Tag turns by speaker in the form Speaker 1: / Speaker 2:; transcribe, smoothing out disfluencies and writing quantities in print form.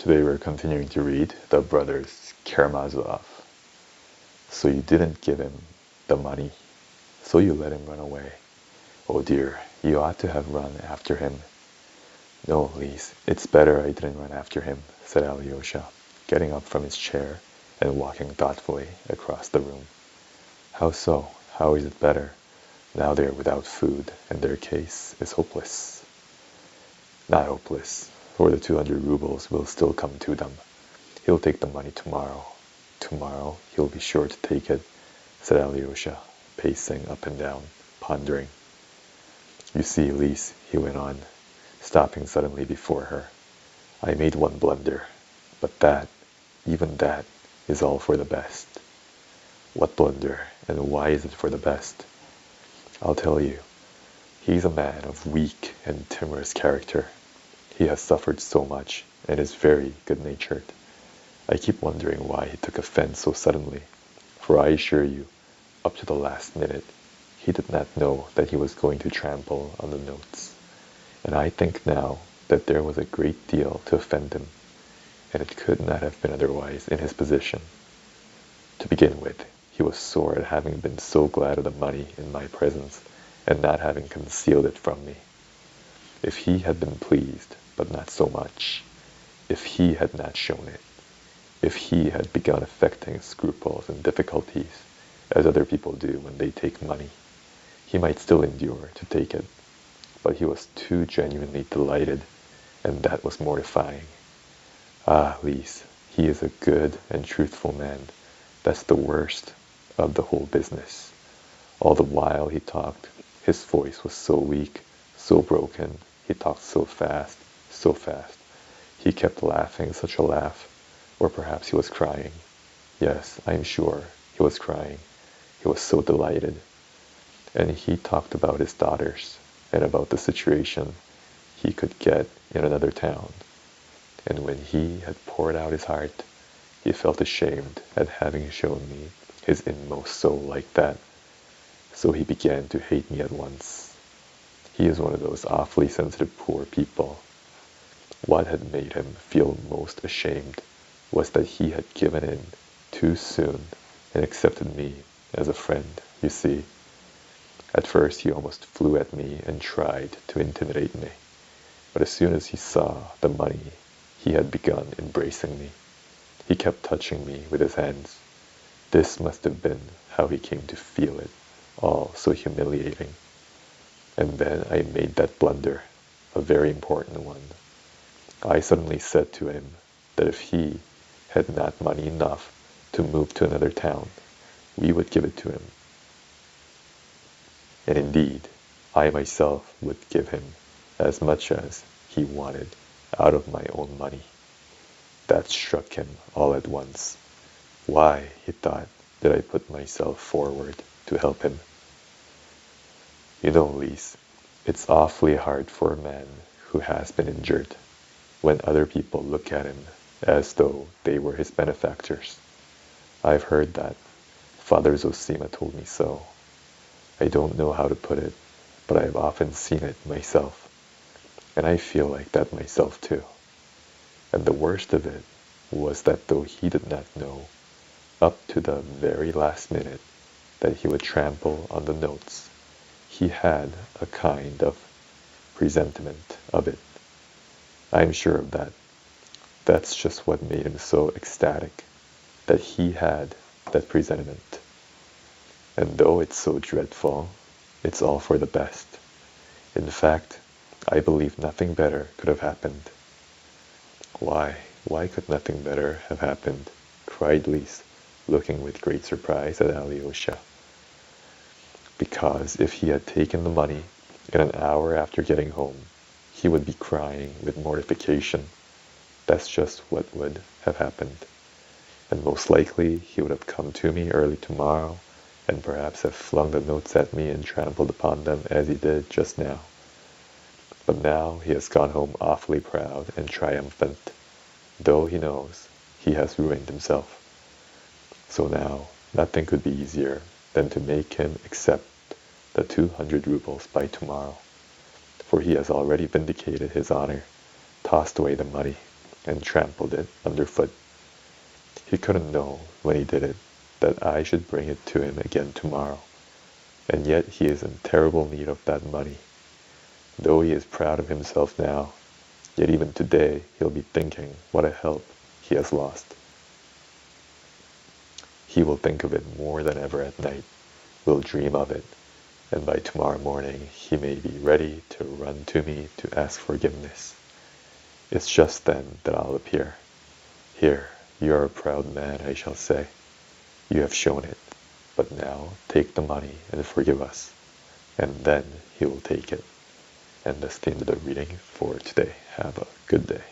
Speaker 1: Today we're continuing to read the brothers Karamazov. So you didn't give him the money, so you let him run away. Oh dear, you ought to have run after him. No, Lise, it's better I didn't run after him, said Alyosha, getting up from his chair and walking thoughtfully across the room. How so? How is it better? Now they're without food, and their case is hopeless. Not hopeless, for the 200 rubles will still come to them. He'll take the money tomorrow. Tomorrow he'll be sure to take it, said Alyosha, pacing up and down, pondering. You see, Lise, he went on, stopping suddenly before her. I made one blunder, but that, even that, is all for the best. What blunder, and why is it for the best? I'll tell you. He's a man of weak and timorous character. He has suffered so much, and is very good-natured. I keep wondering why he took offense so suddenly, for I assure you, up to the last minute, he did not know that he was going to trample on the notes. And I think now that there was a great deal to offend him, and it could not have been otherwise in his position. To begin with, he was sore at having been so glad of the money in my presence, and not having concealed it from me. If he had been pleased, but not so much, if he had not shown it, if he had begun affecting scruples and difficulties, as other people do when they take money, he might still endure to take it, but he was too genuinely delighted, and that was mortifying. Ah, Lise, he is a good and truthful man. That's the worst of the whole business. All the while he talked, his voice was so weak, so broken, he talked so fast, so fast. He kept laughing such a laugh, or perhaps he was crying. Yes, I am sure he was crying. He was so delighted. And he talked about his daughters, and about the situation he could get in another town. And when he had poured out his heart, he felt ashamed at having shown me his inmost soul like that. So he began to hate me at once. He is one of those awfully sensitive poor people. What had made him feel most ashamed was that he had given in too soon and accepted me as a friend, you see. At first he almost flew at me and tried to intimidate me, but as soon as he saw the money, he had begun embracing me. He kept touching me with his hands. This must have been how he came to feel it, all so humiliating. And then I made that blunder, a very important one. I suddenly said to him that if he had not money enough to move to another town, we would give it to him. And indeed, I myself would give him as much as he wanted out of my own money. That struck him all at once. Why, he thought, did I put myself forward to help him? You know, Lise, it's awfully hard for a man who has been injured when other people look at him as though they were his benefactors. I've heard that. Father Zosima told me so. I don't know how to put it, but I've often seen it myself, and I feel like that myself too. And the worst of it was that though he did not know, up to the very last minute, that he would trample on the notes, he had a kind of presentiment of it. I'm sure of that. That's just what made him so ecstatic, that he had that presentiment. And though it's so dreadful, it's all for the best. In fact, I believe nothing better could have happened. Why could nothing better have happened? Cried Lise, looking with great surprise at Alyosha. Because if he had taken the money in an hour after getting home, he would be crying with mortification. That's just what would have happened. And most likely he would have come to me early tomorrow, and perhaps have flung the notes at me and trampled upon them as he did just now. But now he has gone home awfully proud and triumphant, though he knows he has ruined himself. So now nothing could be easier than to make him accept the 200 rubles by tomorrow, for he has already vindicated his honor, tossed away the money, and trampled it underfoot. He couldn't know when he did it that I should bring it to him again tomorrow, and yet he is in terrible need of that money. Though he is proud of himself now, yet even today he'll be thinking what a help he has lost. He will think of it more than ever at night, will dream of it, and by tomorrow morning he may be ready to run to me to ask forgiveness. It's just then that I'll appear. Here, you are a proud man, I shall say. You have shown it, but now take the money and forgive us, and then he will take it. And that's the end of the reading for today. Have a good day.